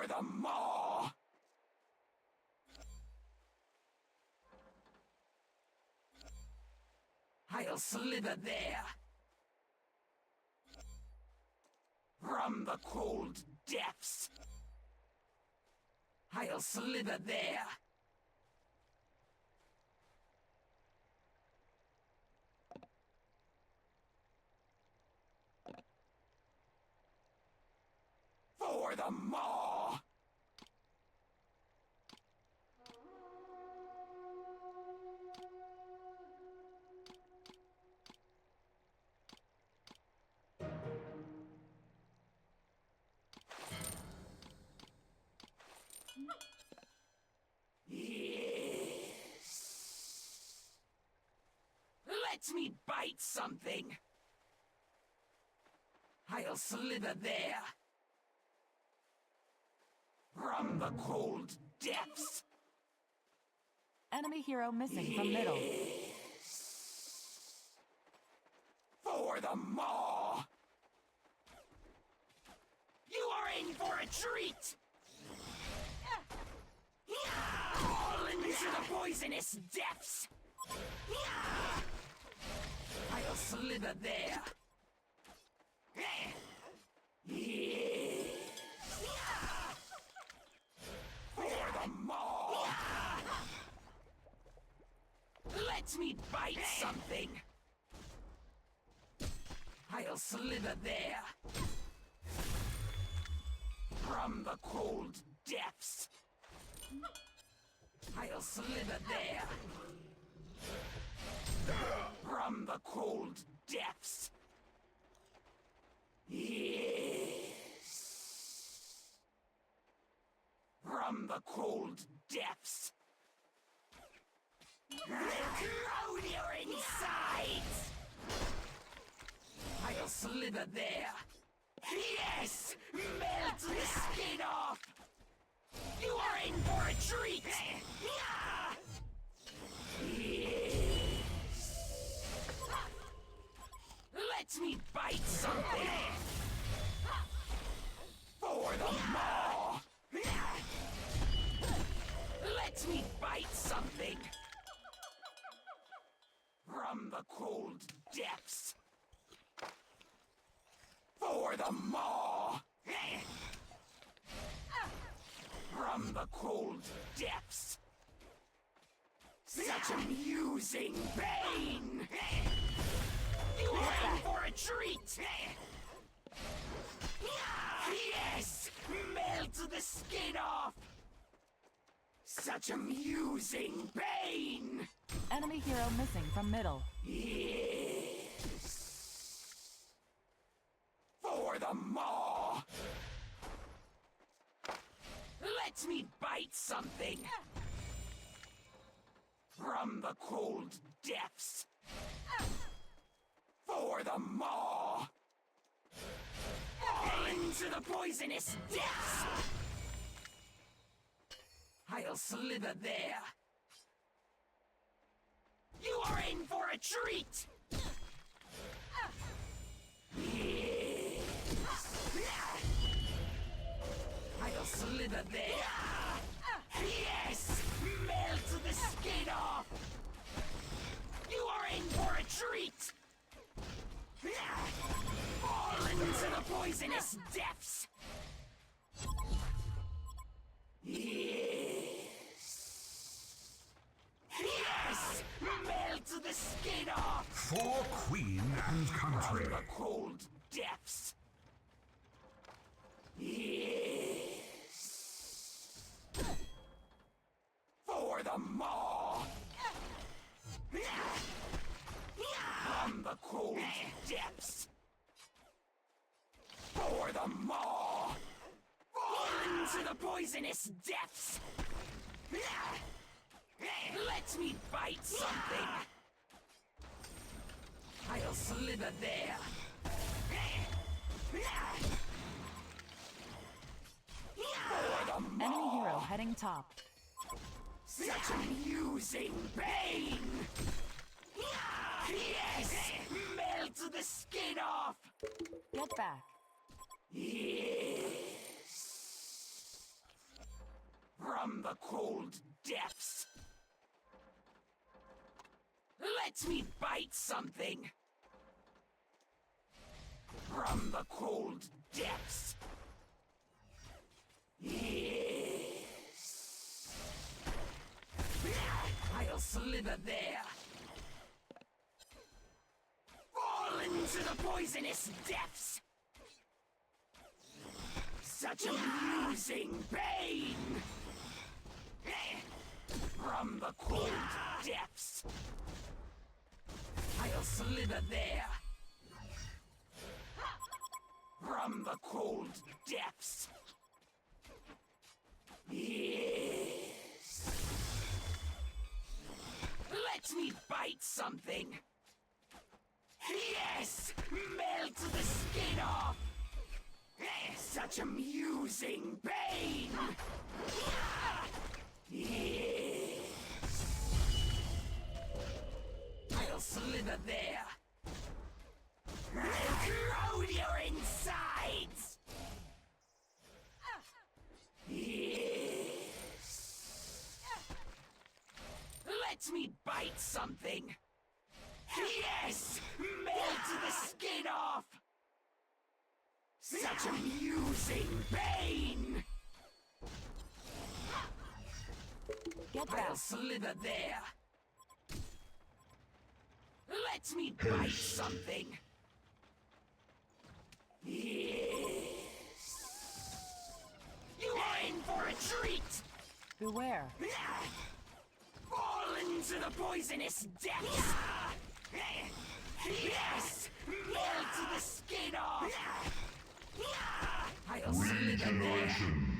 For the maw! I'll slither there. From the cold depths. I'll slither there. For the maw! Yes. Let me bite something. I'll slither there. From the cold depths. Enemy hero missing from middle. Yes. For the maw. You are in for a treat. Fall into the poisonous depths. I'll slither there. Yes. For the maw. Let me bite something. I'll slither there. From the cold depths. I'll slither there. From the cold depths. Yes. From the cold depths. Grow your insides! I'll slither there. Yes! Melt the skin off! You are in for a treat! Yes. Let me bite something! For the maw! Let me bite something! From the cold depths! For the maw! From the cold depths! Such amusing pain! You are in for a treat! Yes! Melt the skin off! Such amusing pain! Enemy hero missing from middle. Yes! For the maw! Let me bite something! From the cold depths! For the maw! Fall into the poisonous depths! I'll slither there! You are in for a treat! Yes! I'll slither there! Yes! Melt the skin off! You are in for a treat! Fall into the poisonous depths! Yes! Yes! Melt the skin off! For Queen and Country. From the cold depths! Yes! For the maw! From the cold depths! For the maw! Fall into the poisonous depths! Let me bite something! I'll slither there! For the Enemy hero maw! heading top. Such amusing pain! Yes! Melt the skin off! Get back. Yes! cold depths. Let me bite something. From the cold depths. Yes. I'll slither there. Fall into the poisonous depths. Such amusing pain. From the cold depths. I'll slither there. From the cold depths. Yes. Let me bite something. Yes! Melt the skin off! Such amusing pain! Yes! I'll slither there. I'll corrode your insides! Yes! Let me bite something! Yes! Melt the skin off! Such amusing pain! Get back. I'll slither there. Let me bite something. Yes. You are in for a treat. Beware. Fall into the poisonous depths. Yes! Melt the skin off. I'll slither there. Regeneration.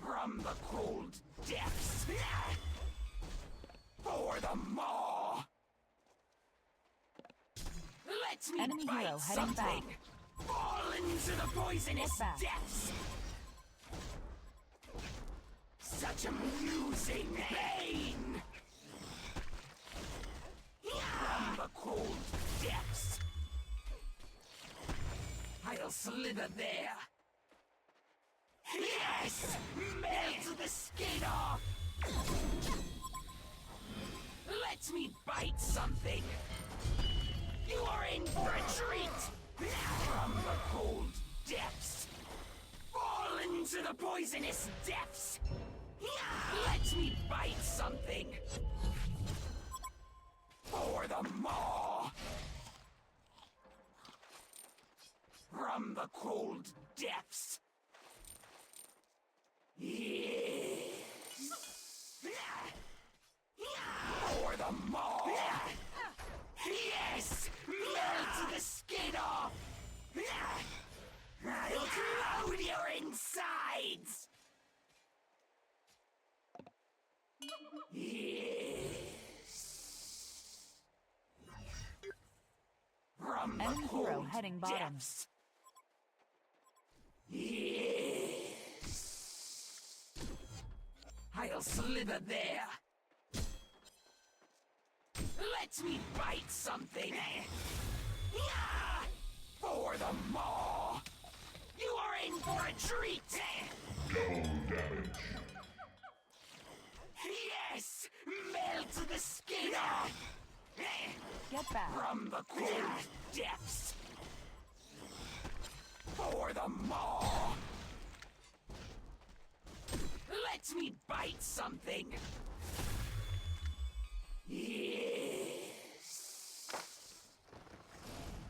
From the cold depths. For the maw. Let me Enemy bite hero heading something. back. Fall into the poisonous Get back. depths. Such amusing pain. From the cold depths. I'll slither there. Yes! Melt the skin off! Let me bite something. You are in for a treat! From the cold depths. Fall into the poisonous depths. Let me bite something. For the maw. From the cold depths. Yes. For the maw. Yes. Melt the skin off. I'll corrode your insides. Yes. From the Enemy hero cold heading bottom. depths. Yes. I'll slither there. Let me bite something. For the maw. You are in for a treat. Double damage. Yes. Melt the skin off. Get back. From the cold depths. For the maw. Let me bite something. Yes.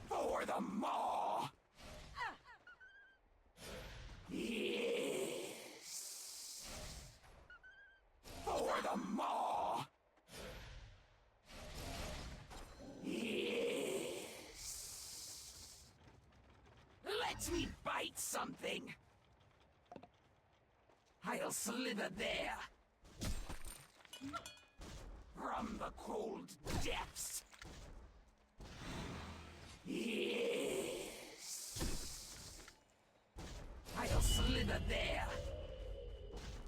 For the maw. Yes. For the maw. Yes. Let me bite something. I'll slither there. From the cold depths. Yes. I'll slither there.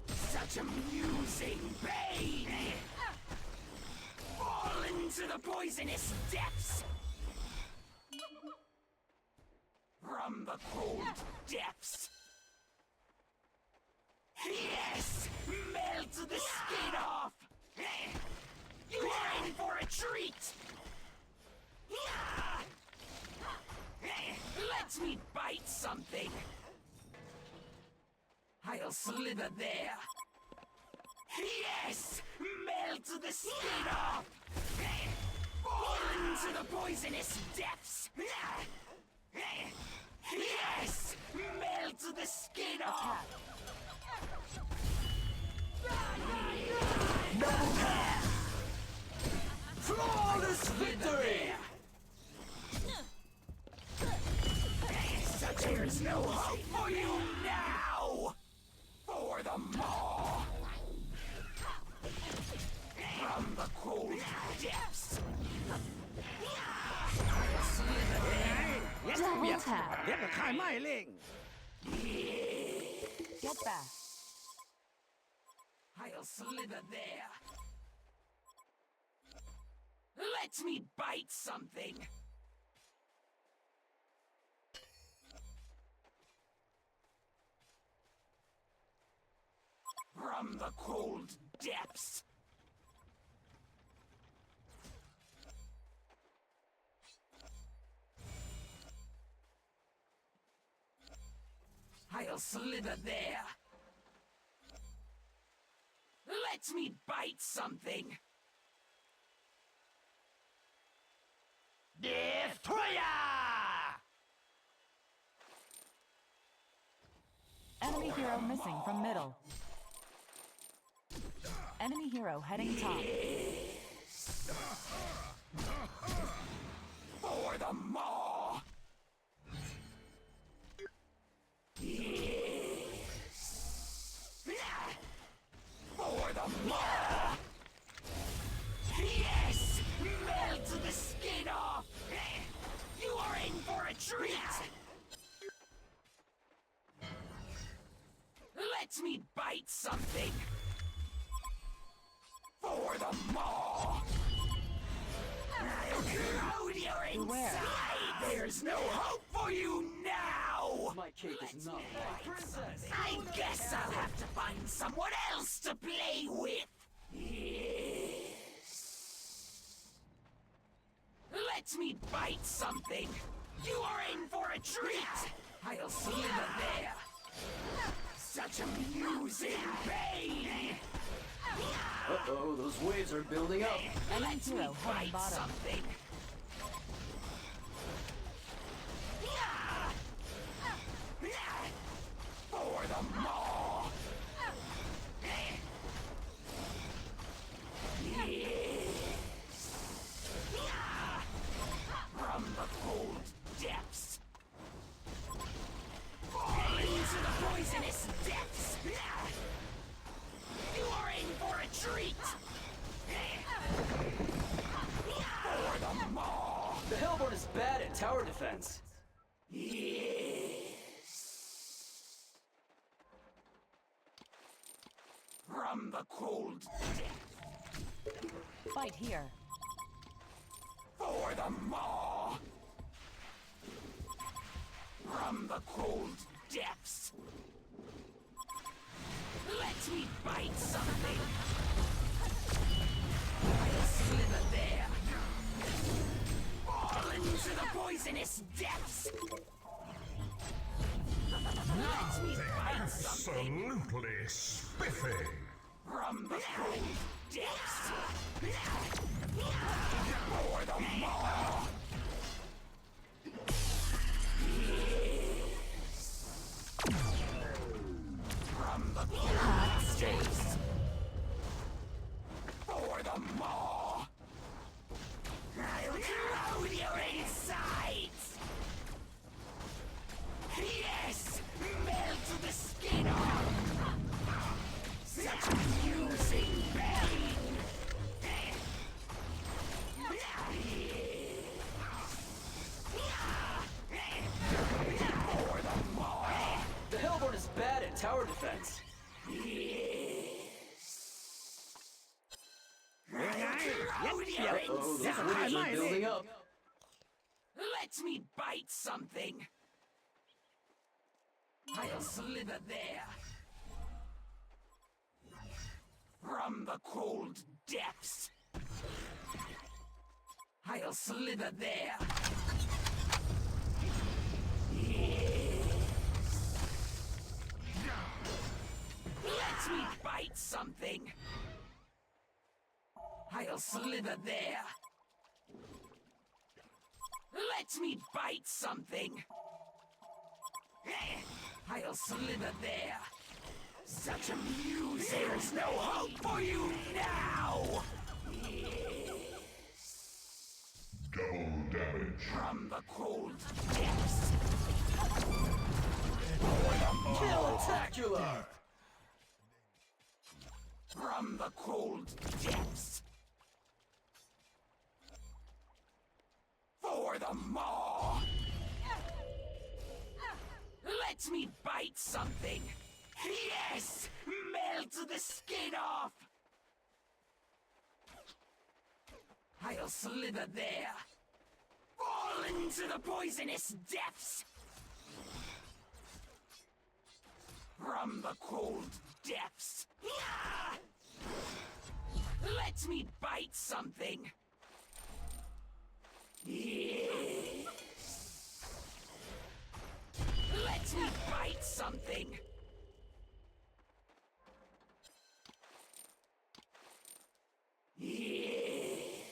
Such amusing pain. Fall into the poisonous depths. From the cold depths. Yes! something. I'll slither there. Yes! Melt the skin off! Fall into the poisonous depths! Yes! Melt the skin off! Flawless victory! Such there's no hope for you now! For the maw! From the cold depths! Double tap. เรียกกับค่ายไม่เล่ง Get back. I'll slither there. Let me bite something. From the cold depths. I'll slither there. Let me bite something. Destroyer! Enemy hero missing from middle. Enemy hero heading top. For the maw! Yes! For the maw! Yes! Melt the skin off! You are in for a treat! Let me bite something! For the maw! I'll corrode your inside! There's no hope for you now! My cake is not my princess. I guess I'll have to find someone else to play with! Yes. Let me bite something! You are in for a treat! I'll slither there! Such amusing pain! Uh-oh, those waves are building up. Enemy Let me hero heading bite bottom. something! For the maw! From the cold depths! Fall into the poisonous depths! You are in for a treat! For the maw! The Hellborn is bad at tower defense. Yes! From the cold depths! Fight here. For the maw! From the cold depths! Let me bite something! I'll slither there! Fall into the poisonous depths! Let me bite something! Absolutely spiffy. From the cold depths! For the maw! From the cold depths! For the maw! I'll corrode your insides! Yes! Melt the skin off! Such amusing pain! For the maw! The Hellborn is bad at tower defense. Corrode your Oh, those insides! waves are building up. Let me bite something! I'll slither there! From the cold depths! I'll slither there! Yes. bite something. I'll slither there. Let me bite something. I'll slither there. Such amusing. There's no hope for you now. Double damage. From the cold depths. Kill-tacular! From the cold depths. For the maw. Let me bite something. Yes! Melt the skin off! I'll slither there. Fall into the poisonous depths. From the cold depths. Let me bite something. Yes. Let me bite something. Yes.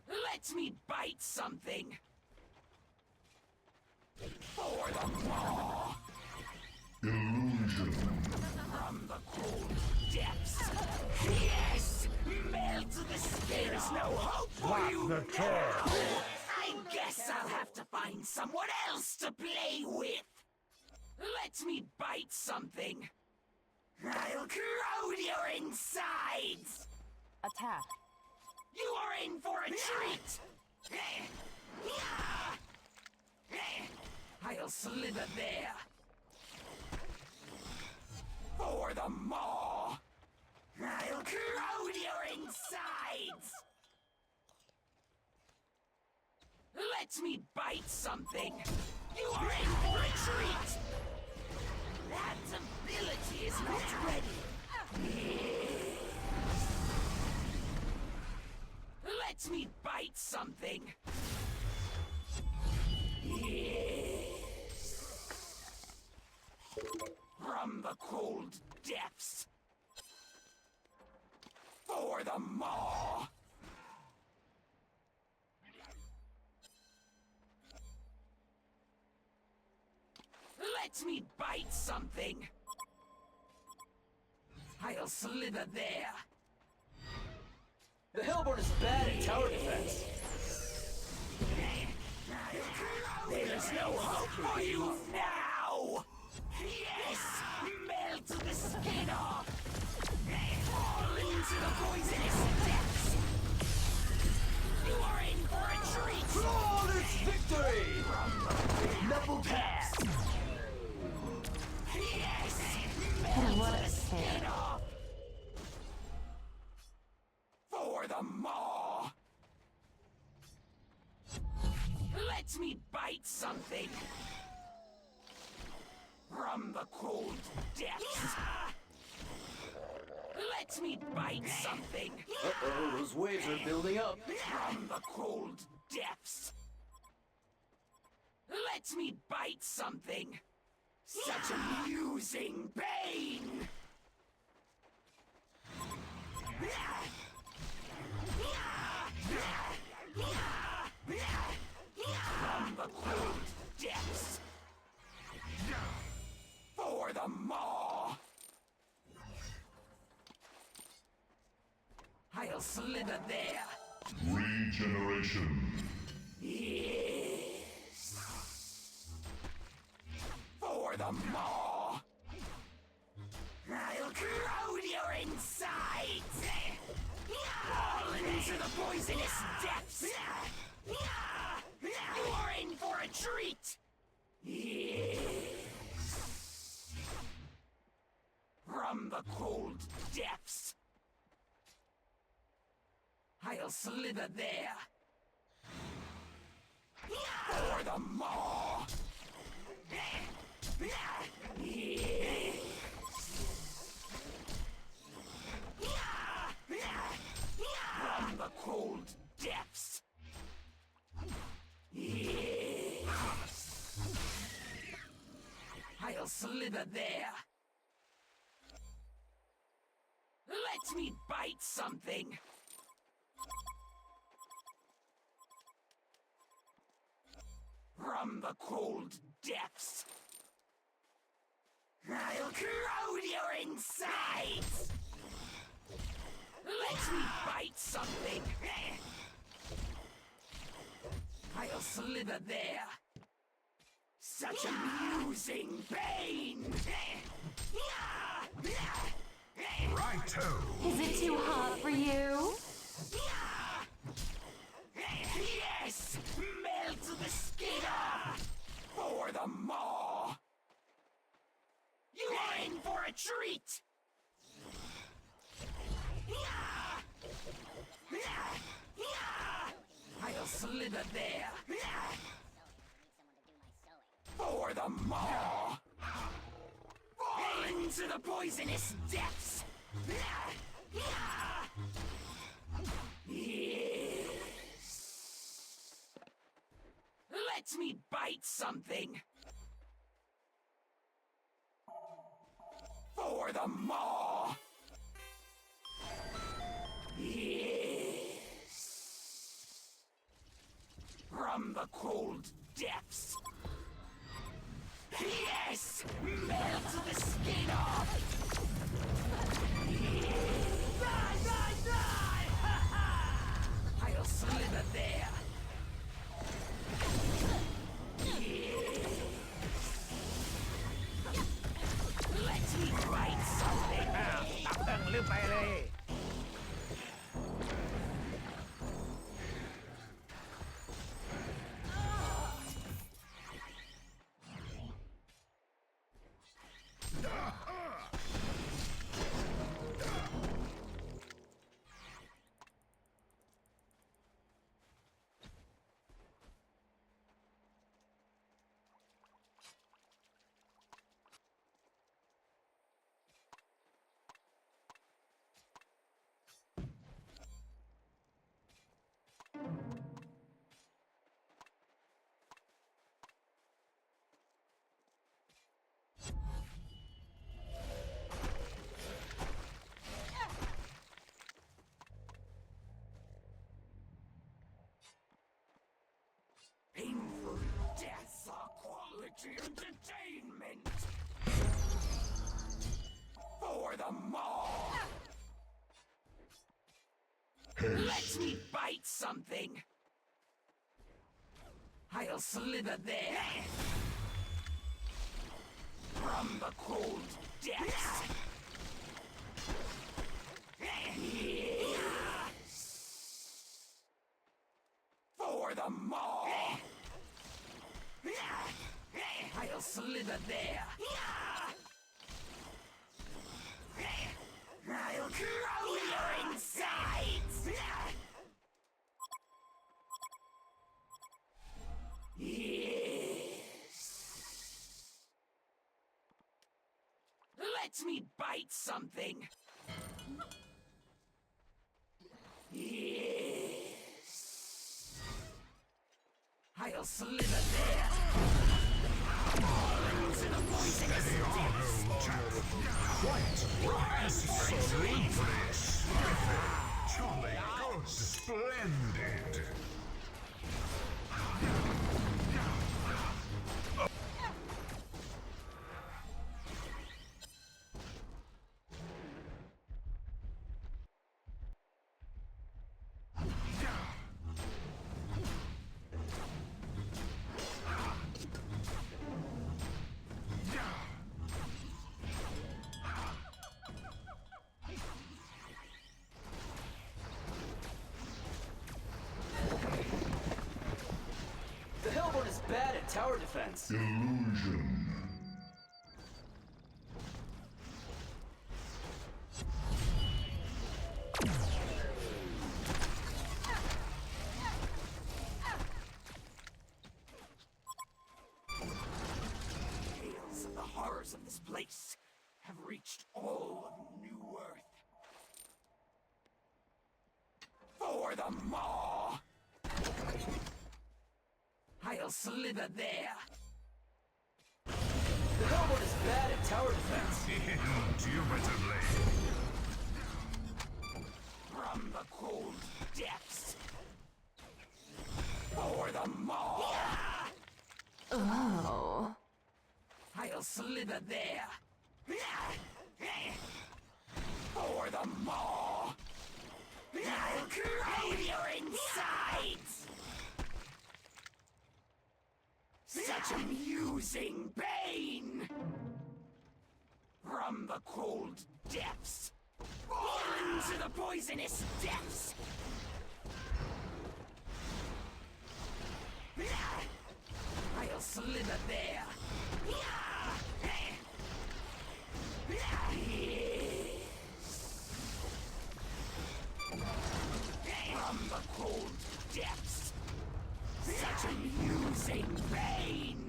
Let me bite something. For the maw. Illusion. From the cold depths. Yes! Melt the skin. There's no hope for you the now. I guess I'll have to find someone else to play with. Let me bite something. I'll corrode your insides. Attack. You are in for a treat. I'll slither there. For the maw. I'll corrode your insides. Let me bite something. You are in for a treat. That ability is not ready. Let me bite something. From the cold depths. For the maw. Let me bite something. I'll slither there. The Hellborn is bad at tower defense. There's no hope for you now! Yes! Melt the skin off! Fall into the poisonous depths! You are in for a treat! Flawless victory! Level pass! Yes! Melt What the a skin fail. off! For the maw! Let me bite something! From the cold depths! Let me bite something! Uh-oh, those waves are building up. From the cold depths! Let me bite something! Such amusing pain! From the cold depths! For the maw! I'll slither there! Regeneration. Yes! For the maw! I'll corrode your insides! Fall into the poisonous depths! You are in for a treat! Yes! From the cold depths! I'll slither there! For the maw! From the cold depths! Yes! I'll slither there! Let me bite something. From the cold depths, I'll corrode your insides. Let me bite something. I'll slither there. Such amusing pain. Righto! Is it too hot for you? Yes! Melt the skin off! For the maw! You are in for a treat! I'll slither there! For the maw! Fall into the poisonous depths! Yes! Let me bite something! For the maw! Yes! From the cold depths! Yes! Melt the skin off! Die, die, die! Ha ha! I'll slither there! Yes! Let me bite something! ตับตึงลืมไปเลย Painful deaths are quality entertainment! For the maw! Let me bite something! I'll slither there! From the cold depths! For the maw! I'll slither there! I'll corrode your insides! Yes! Let me bite something! Yes! I'll slither there! Fall into the poisonous depths! Absolutely splendid! Jolly good! Splendid! The Hellborn is bad at tower defense. Illusion. Tales of the horrors of this place have reached all of New Earth. For the maw! I'll slither there! The Hellborn is bad at tower defense. Indubitably. cold depths. For the maw. Oh. I'll slither there. For the maw. I'll corrode your insides. Such amusing pain. From the cold depths. Fall into the poisonous depths. I'll slither there. From the cold depths. Such amusing pain.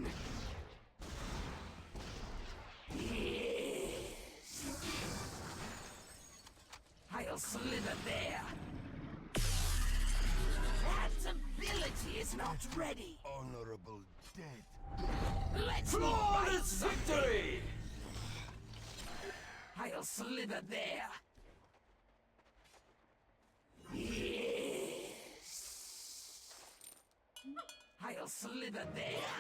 I'll slither there. That ability is not ready. Honorable death. Let's Flawless victory! I'll slither there. Yes. I'll slither there.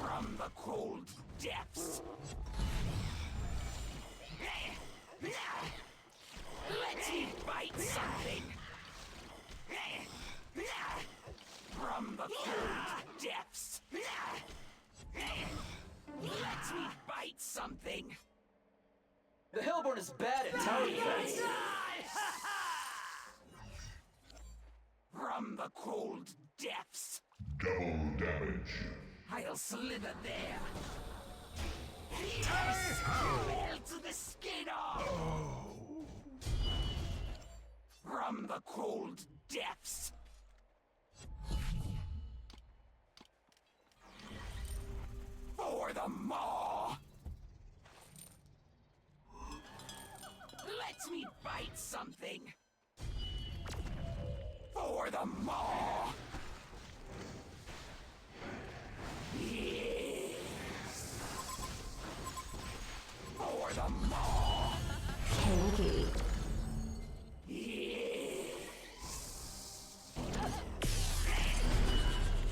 From the cold depths. Let me bite something. From the cold depths. Let me bite something. The Hellborn is bad at tower defense. From the cold depths. Double damage. I'll slither there. Yes! Melt the skin off! From the cold depths. For the maw. Let me bite something. For the maw. Yes. For the maw. Kinky. Yes.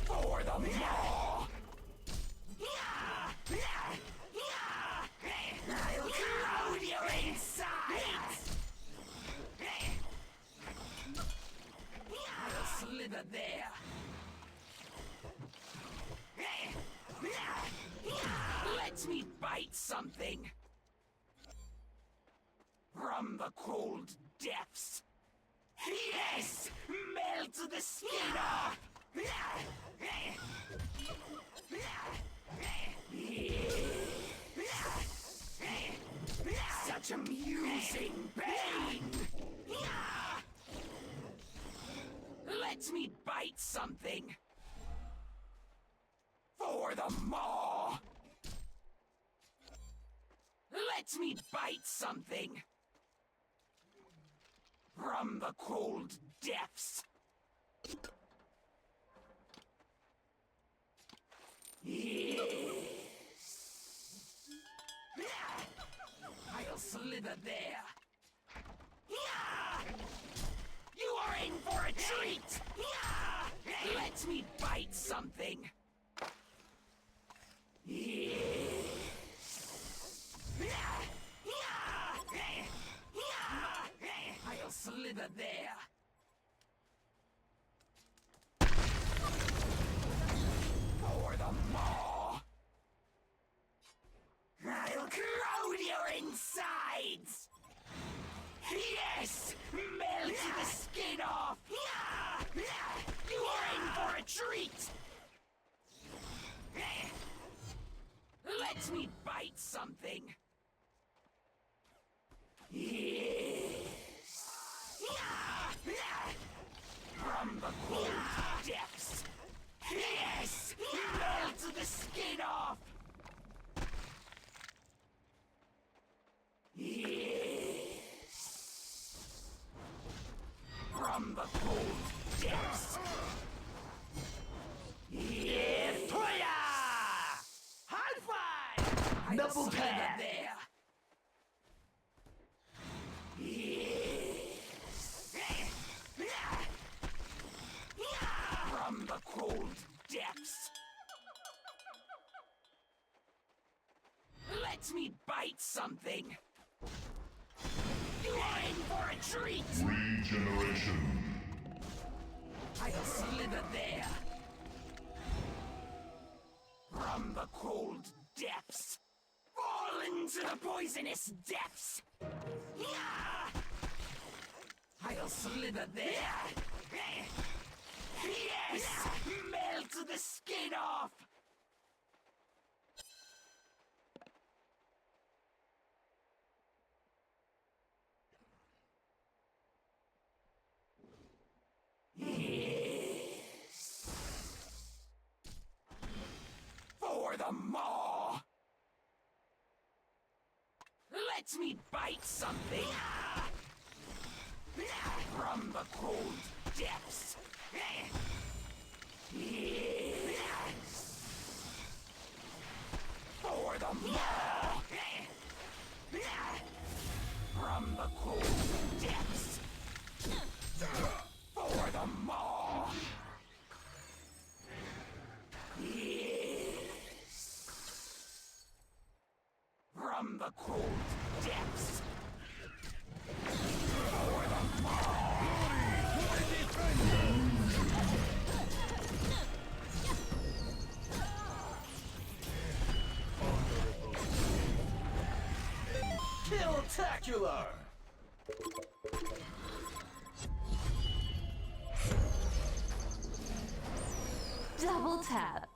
For the maw. I'll corrode your insides. I'll slither there. Let me bite something. From the cold depths. Yes! Melt the skin off! Such amusing pain! Let me bite something. For the maw! Let me bite something. From the cold depths. Yes. I'll slither there. You are in for a treat. Let me bite something. I'll slither there. For the maw. I'll corrode your insides. Yes! Melt the skin off. You are in for a treat. Let me bite something. Yes. From the cold depths. Yes. Melt the skin off. Yes. From the cold depths. Yes. High five! I'll Double slither tap. there. Let me bite something. You are in for a treat. Regeneration. I'll slither there. From the cold depths. Fall into the poisonous depths. Yeah! I'll slither there. Yes! Melt the skin off! Yes! For the maw! Let me bite something! From the cold depths! Yes! For the maw! From the cold depths! For the maw! Yes! From the cold depths! For the maw! Kill-tacular! Double tap.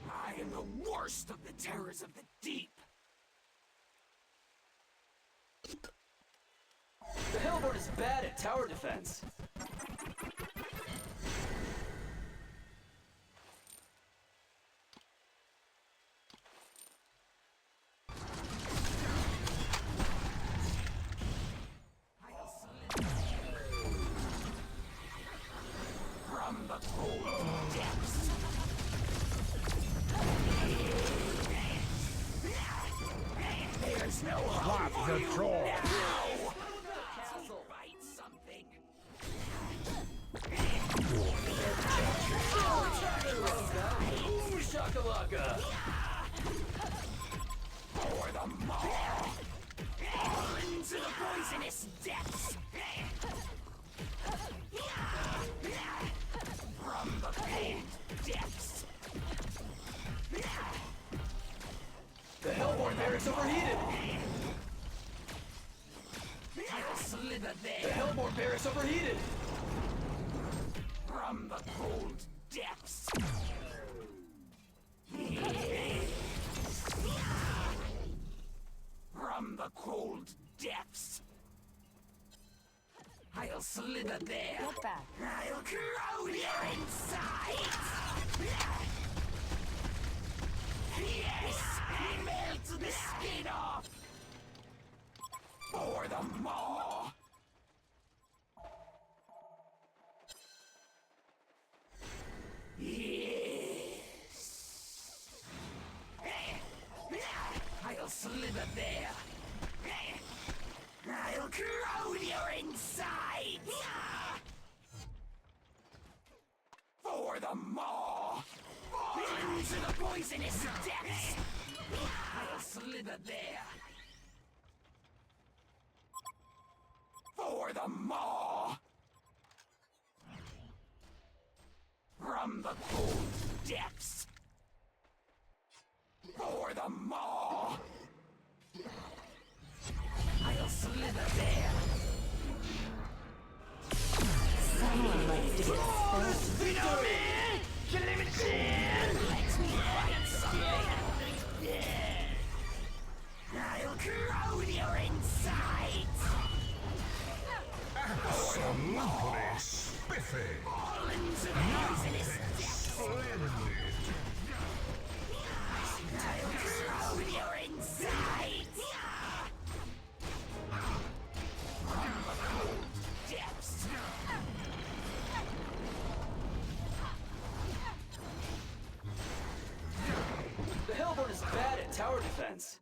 I am the worst of the terrors of the deep. The Hellborn is bad at tower defense. I'll slither from the cold depths. There's no hope for the you troll. now. Castle. Bite something. Boom shakalaka! For the maw. Fall into the poisonous depths. From the cold depths. The Hellborn barracks overheated! I'll slither The there. Hellborn barracks overheated! From the cold depths. From the cold depths. I'll slither there. Get back. I'll corrode your insides. Yes! Melt the skin off. For the maw. Yes! I'll slither there. I'll corrode your insides. For the maw. Fall into the poisonous depths. I'll slither there. For the maw. From the cold depths. For the maw. I'll slither there. Someone likes to get Let me Fall into the poisonous depths. I'll corrode your insides. From the cold depths. The Hellborn is bad at tower defense.